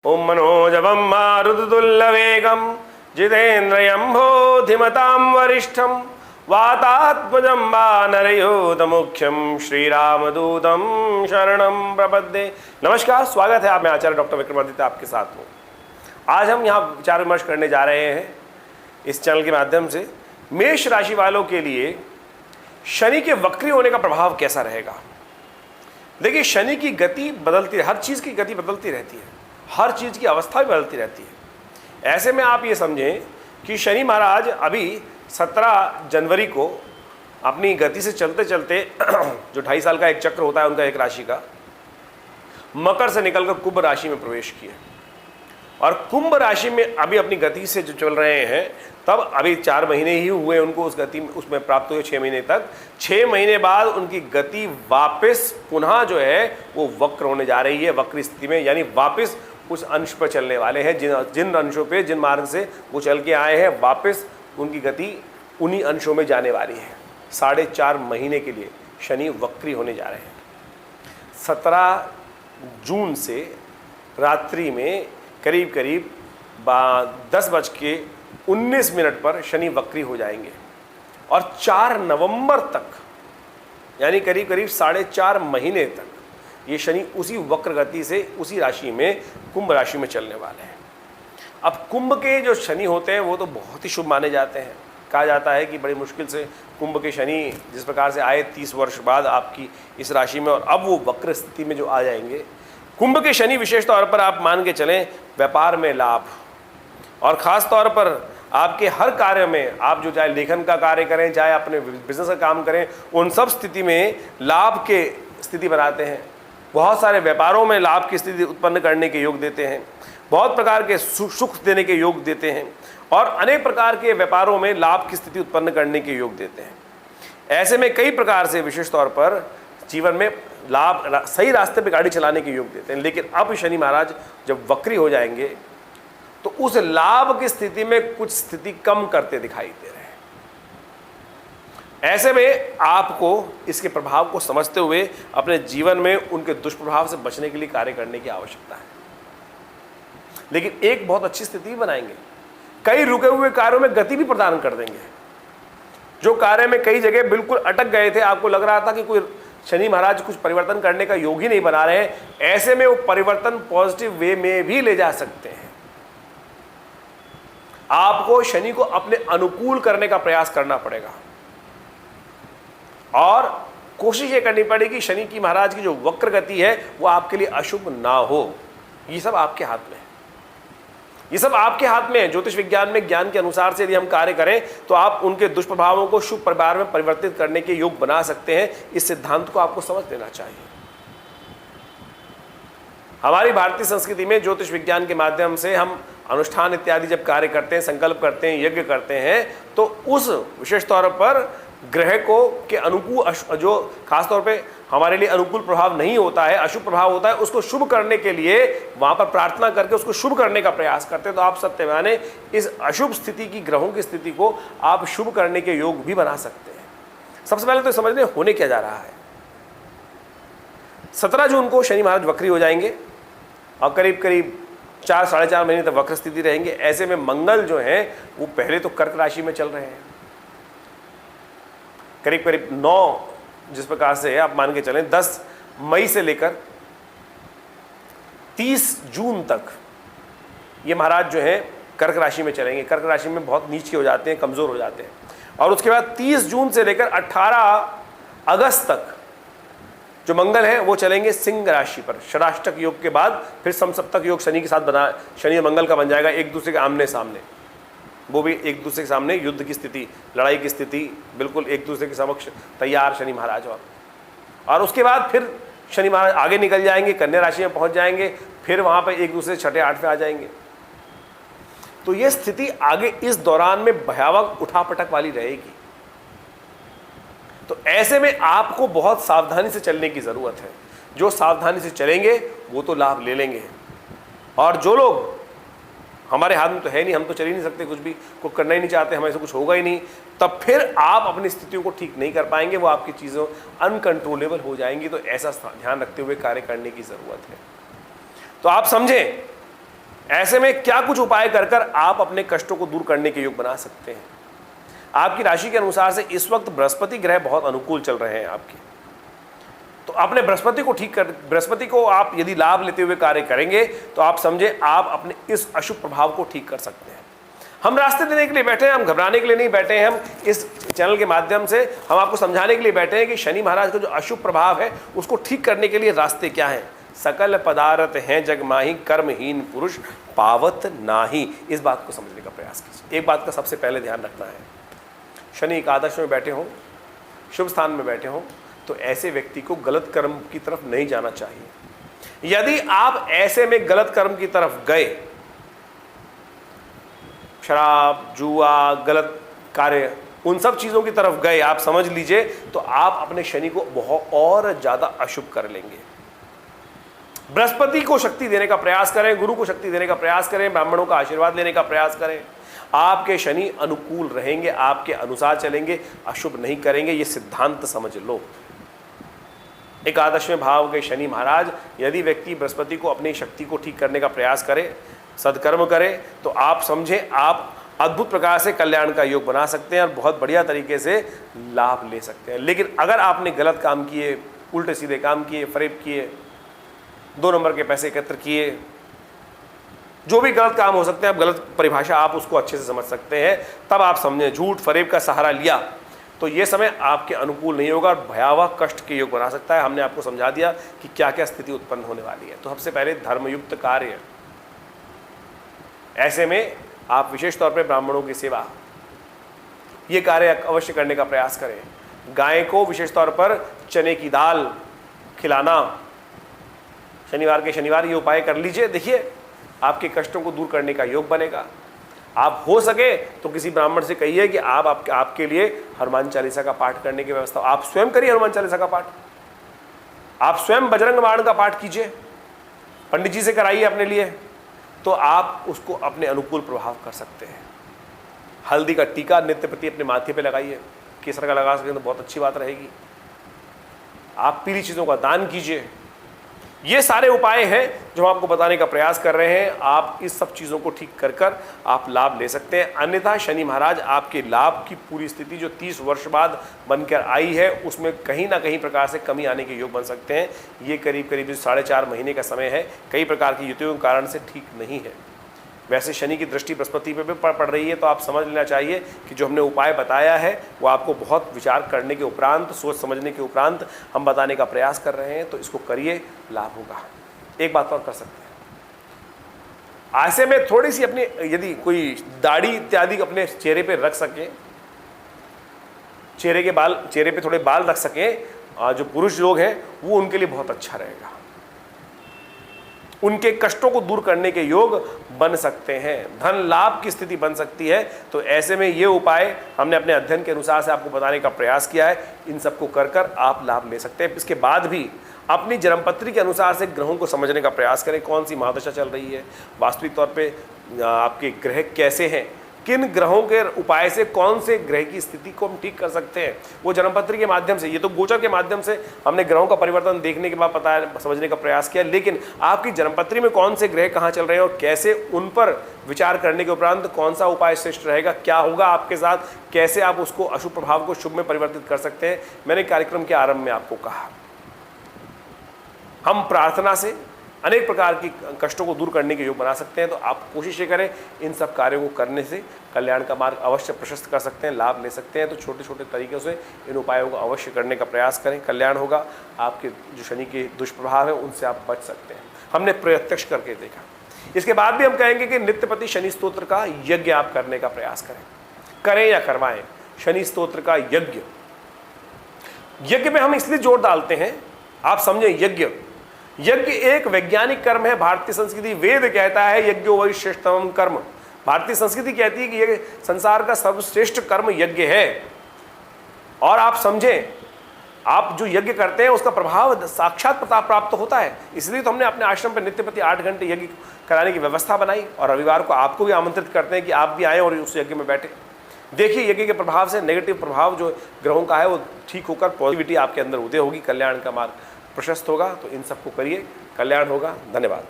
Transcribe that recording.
ओम मनोजवं मारुततुल्यवेगं जितेन्द्रियं बोधिमतां वरिष्ठं वातात्मजं वानरयूथमुख्यं श्रीरामदूतं शरणं प्रपद्ये। नमस्कार, स्वागत है आप में आचार्य डॉक्टर विक्रमादित्य आपके साथ हूँ। आज हम यहाँ विचार विमर्श करने जा रहे हैं इस चैनल के माध्यम से मेष राशि वालों के लिए शनि के वक्री होने का प्रभाव कैसा रहेगा। देखिए, शनि की गति बदलती, हर चीज़ की गति बदलती रहती है, हर चीज़ की अवस्था भी बदलती रहती है। ऐसे में आप ये समझें कि शनि महाराज अभी 17 जनवरी को अपनी गति से चलते चलते जो 2.5 साल का एक चक्र होता है उनका एक राशि का, मकर से निकलकर कुंभ राशि में प्रवेश किए और कुंभ राशि में अभी अपनी गति से जो चल रहे हैं, तब अभी 4 महीने ही हुए उनको उस गति में, उसमें प्राप्त हुए 6 महीने तक। 6 महीने बाद उनकी गति वापस पुनः जो है वो वक्र होने जा रही है, वक्र स्थिति में, यानी वापस उस अंश पर चलने वाले हैं। जिन अंशों पे, जिन मार्ग से वो चल के आए हैं, वापस उनकी गति उन्हीं अंशों में जाने वाली है। 4.5 महीने के लिए शनि वक्री होने जा रहे हैं। 17 जून से रात्रि में करीब करीब 10:19 पर शनि वक्री हो जाएंगे और 4 नवंबर तक, यानी करीब करीब 4.5 महीने तक ये शनि उसी वक्र गति से उसी राशि में, कुंभ राशि में चलने वाले हैं। अब कुंभ के जो शनि होते हैं वो तो बहुत ही शुभ माने जाते हैं। कहा जाता है कि बड़ी मुश्किल से कुंभ के शनि जिस प्रकार से आए 30 वर्ष बाद आपकी इस राशि में, और अब वो वक्र स्थिति में जो आ जाएंगे, कुंभ के शनि विशेष तौर पर आप मान के चलें व्यापार में लाभ, और ख़ास तौर पर आपके हर कार्य में, आप जो चाहे लेखन का कार्य करें, चाहे अपने बिजनेस का काम करें, उन सब स्थिति में लाभ के स्थिति बनाते हैं। बहुत सारे व्यापारों में लाभ की स्थिति उत्पन्न करने के योग देते हैं, बहुत प्रकार के सुख देने के योग देते हैं, और अनेक प्रकार के व्यापारों में लाभ की स्थिति उत्पन्न करने के योग देते हैं। ऐसे में कई प्रकार से विशेष तौर पर जीवन में लाभ, सही रास्ते पे गाड़ी चलाने के योग देते हैं। लेकिन अब शनि महाराज जब वक्री हो जाएंगे तो उस लाभ की स्थिति में कुछ स्थिति कम करते दिखाई दे रहे हैं। ऐसे में आपको इसके प्रभाव को समझते हुए अपने जीवन में उनके दुष्प्रभाव से बचने के लिए कार्य करने की आवश्यकता है। लेकिन एक बहुत अच्छी स्थिति भी बनाएंगे, कई रुके हुए कार्यों में गति भी प्रदान कर देंगे। जो कार्य में कई जगह बिल्कुल अटक गए थे, आपको लग रहा था कि कोई शनि महाराज कुछ परिवर्तन करने का योग ही नहीं बना रहे हैं, ऐसे में वो परिवर्तन पॉजिटिव वे में भी ले जा सकते हैं। आपको शनि को अपने अनुकूल करने का प्रयास करना पड़ेगा और कोशिश ये करनी पड़ेगी शनि की महाराज की जो वक्र गति है वो आपके लिए अशुभ ना हो। ये सब आपके हाथ में है, ये सब आपके हाथ में है। ज्योतिष विज्ञान में, ज्ञान के अनुसार से यदि हम कार्य करें तो आप उनके दुष्प्रभावों को शुभ प्रभाव में परिवर्तित करने के योग बना सकते हैं। इस सिद्धांत को आपको समझ लेना चाहिए। हमारी भारतीय संस्कृति में ज्योतिष विज्ञान के माध्यम से हम अनुष्ठान इत्यादि जब कार्य करते हैं, संकल्प करते हैं, यज्ञ करते हैं, तो उस विशेष तौर पर ग्रह को के अनुकूल, जो खासतौर पे हमारे लिए अनुकूल प्रभाव नहीं होता है, अशुभ प्रभाव होता है, उसको शुभ करने के लिए वहाँ पर प्रार्थना करके उसको शुभ करने का प्रयास करते हैं। तो आप सत्य माने इस अशुभ स्थिति की, ग्रहों की स्थिति को आप शुभ करने के योग भी बना सकते हैं। सबसे पहले तो समझ लें होने क्या जा रहा है। 17 जून को शनि महाराज वक्री हो जाएंगे और करीब करीब 4-4.5 महीने तक वक्र स्थिति रहेंगे। ऐसे में मंगल जो है वो पहले तो कर्क राशि में चल रहे हैं, करीब करीब 9, जिस प्रकार से आप मान के चलें 10 मई से लेकर 30 जून तक ये महाराज जो है कर्क राशि में चलेंगे। कर्क राशि में बहुत नीचे हो जाते हैं, कमज़ोर हो जाते हैं। और उसके बाद 30 जून से लेकर 18 अगस्त तक जो मंगल है वो चलेंगे सिंह राशि पर। षडाष्टक योग के बाद फिर समसप्तक योग शनि के साथ बना, शनि और मंगल का बन जाएगा, एक दूसरे के आमने सामने। वो भी एक दूसरे के सामने युद्ध की स्थिति, लड़ाई की स्थिति, बिल्कुल एक दूसरे के समक्ष तैयार शनि महाराज। और उसके बाद फिर शनि महाराज आगे निकल जाएंगे, कन्या राशि में पहुंच जाएंगे, फिर वहां पर एक दूसरे 6ठे 8वें आ जाएंगे। तो ये स्थिति आगे इस दौरान में भयावह उठापटक वाली रहेगी। तो ऐसे में आपको बहुत सावधानी से चलने की ज़रूरत है। जो सावधानी से चलेंगे वो तो लाभ ले लेंगे, और जो लोग, हमारे हाथ में तो है नहीं, हम तो चल ही नहीं सकते, कुछ भी कुछ करना ही नहीं चाहते, हमें से कुछ होगा ही नहीं, तब फिर आप अपनी स्थितियों को ठीक नहीं कर पाएंगे, वो आपकी चीज़ों अनकंट्रोलेबल हो जाएंगी। तो ऐसा ध्यान रखते हुए कार्य करने की ज़रूरत है। तो आप समझें ऐसे में क्या कुछ उपाय कर कर आप अपने कष्टों को दूर करने के योग बना सकते हैं। आपकी राशि के अनुसार से इस वक्त बृहस्पति ग्रह बहुत अनुकूल चल रहे हैं आपके, तो अपने बृहस्पति को ठीक कर, बृहस्पति को आप यदि लाभ लेते हुए कार्य करेंगे तो आप समझे आप अपने इस अशुभ प्रभाव को ठीक कर सकते हैं। हम रास्ते देने के लिए बैठे हैं, हम घबराने के लिए नहीं बैठे हैं। हम इस चैनल के माध्यम से हम आपको समझाने के लिए बैठे हैं कि शनि महाराज का जो अशुभ प्रभाव है उसको ठीक करने के लिए रास्ते क्या हैं। सकल पदार्थ हैं जग माही, कर्महीन पुरुष पावत नाही। इस बात को समझने का प्रयास कीजिए। एक बात का सबसे पहले ध्यान रखना है, शनि एकादश में बैठे हों, शुभ स्थान में बैठे हों, तो ऐसे व्यक्ति को गलत कर्म की तरफ नहीं जाना चाहिए। यदि आप ऐसे में गलत कर्म की तरफ गए, शराब, जुआ, गलत कार्य, उन सब चीजों की तरफ गए, आप समझ लीजिए तो आप अपने शनि को बहुत और ज्यादा अशुभ कर लेंगे। बृहस्पति को शक्ति देने का प्रयास करें, गुरु को शक्ति देने का प्रयास करें, ब्राह्मणों का आशीर्वाद लेने का प्रयास करें। आपके शनि अनुकूल रहेंगे, आपके अनुसार चलेंगे, अशुभ नहीं करेंगे। ये सिद्धांत समझ लो। एकादशवें भाव के शनि महाराज, यदि व्यक्ति बृहस्पति को अपनी शक्ति को ठीक करने का प्रयास करे, सदकर्म करे, तो आप समझे आप अद्भुत प्रकार से कल्याण का योग बना सकते हैं और बहुत बढ़िया तरीके से लाभ ले सकते हैं। लेकिन अगर आपने गलत काम किए, उल्टे सीधे काम किए, फरेब किए, 2 नंबर के पैसे एकत्र किए, जो भी गलत काम हो सकते हैं, आप गलत परिभाषा आप उसको अच्छे से समझ सकते हैं, तब आप समझें झूठ फरेब का सहारा लिया तो ये समय आपके अनुकूल नहीं होगा और भयावह कष्ट के योग बना सकता है। हमने आपको समझा दिया कि क्या क्या स्थिति उत्पन्न होने वाली है। तो सबसे पहले धर्मयुक्त कार्य, ऐसे में आप विशेष तौर पर ब्राह्मणों की सेवा, ये कार्य अवश्य करने का प्रयास करें। गाय को विशेष तौर पर चने की दाल खिलाना, शनिवार के शनिवार ये उपाय कर लीजिए। देखिए आपके कष्टों को दूर करने का योग बनेगा। आप हो सके तो किसी ब्राह्मण से कहिए कि आपके लिए हनुमान चालीसा का पाठ करने की व्यवस्था, आप स्वयं करिए हनुमान चालीसा का पाठ, आप स्वयं बजरंग बाण का पाठ कीजिए, पंडित जी से कराइए अपने लिए, तो आप उसको अपने अनुकूल प्रभाव कर सकते हैं। हल्दी का टीका नित्य प्रति अपने माथे पे लगाइए, केसर का लगा सकें तो बहुत अच्छी बात रहेगी। आप पीली चीज़ों का दान कीजिए। ये सारे उपाय हैं जो हम आपको बताने का प्रयास कर रहे हैं। आप इस सब चीज़ों को ठीक कर कर आप लाभ ले सकते हैं। अन्यथा शनि महाराज आपके लाभ की पूरी स्थिति जो 30 वर्ष बाद बनकर आई है उसमें कहीं ना कहीं प्रकार से कमी आने के योग बन सकते हैं। ये करीब करीब 4.5 महीने का समय है, कई प्रकार की युतियों के कारण से ठीक नहीं है। वैसे शनि की दृष्टि बृहस्पति पे भी पड़ रही है, तो आप समझ लेना चाहिए कि जो हमने उपाय बताया है वो आपको बहुत विचार करने के उपरांत, सोच समझने के उपरांत हम बताने का प्रयास कर रहे हैं। तो इसको करिए, लाभ होगा। एक बात और कर सकते हैं, ऐसे में थोड़ी सी अपनी यदि कोई दाढ़ी इत्यादि अपने चेहरे पे रख सके, चेहरे पे थोड़े बाल रख सके, जो पुरुष लोग हैं वो उनके लिए बहुत अच्छा रहेगा। उनके कष्टों को दूर करने के योग बन सकते हैं, धन लाभ की स्थिति बन सकती है। तो ऐसे में ये उपाय हमने अपने अध्ययन के अनुसार से आपको बताने का प्रयास किया है। इन सबको कर कर आप लाभ ले सकते हैं। इसके बाद भी अपनी जन्मपत्री के अनुसार से ग्रहों को समझने का प्रयास करें, कौन सी महादशा चल रही है, वास्तविक तौर पे आपके ग्रह कैसे हैं, किन ग्रहों के उपाय से कौन से ग्रह की स्थिति को हम ठीक कर सकते हैं, वो जन्मपत्री के माध्यम से। ये तो गोचर के माध्यम से हमने ग्रहों का परिवर्तन देखने के बाद पता समझने का प्रयास किया, लेकिन आपकी जन्मपत्री में कौन से ग्रह कहाँ चल रहे हैं और कैसे उन पर विचार करने के उपरांत कौन सा उपाय श्रेष्ठ रहेगा, क्या होगा आपके साथ, कैसे आप उसको अशुभ प्रभाव को शुभ में परिवर्तित कर सकते हैं, मैंने कार्यक्रम के आरंभ में आपको कहा। हम प्रार्थना से अनेक प्रकार की कष्टों को दूर करने के योग बना सकते हैं। तो आप कोशिश ये करें, इन सब कार्यों को करने से कल्याण का मार्ग अवश्य प्रशस्त कर सकते हैं, लाभ ले सकते हैं। तो छोटे छोटे तरीक़ों से इन उपायों को अवश्य करने का प्रयास करें, कल्याण होगा। आपके जो शनि के दुष्प्रभाव है उनसे आप बच सकते हैं। हमने प्रत्यक्ष करके देखा। इसके बाद भी हम कहेंगे कि नित्यपति शनि स्तोत्र का यज्ञ आप करने का प्रयास करें या करवाएं। शनि स्तोत्र का यज्ञ में हम इसलिए जोर डालते हैं, आप समझें, यज्ञ एक वैज्ञानिक कर्म है। भारतीय संस्कृति, वेद कहता है यज्ञो वै श्रेष्ठतम कर्म। भारतीय संस्कृति कहती है कि यह संसार का सर्वश्रेष्ठ कर्म यज्ञ है। और आप समझें, आप जो यज्ञ करते हैं उसका प्रभाव साक्षात प्राप्त होता है। इसलिए तो हमने अपने आश्रम पर नित्य प्रति 8 घंटे यज्ञ कराने की व्यवस्था बनाई और रविवार को आपको भी आमंत्रित करते हैं कि आप भी आएँ और उस यज्ञ में बैठे। देखिए यज्ञ के प्रभाव से नेगेटिव प्रभाव जो ग्रहों का है वो ठीक होकर पॉजिटिविटी आपके अंदर उदय होगी, कल्याण का मार्ग प्रशस्त होगा। तो इन सबको करिए, कल्याण होगा। धन्यवाद।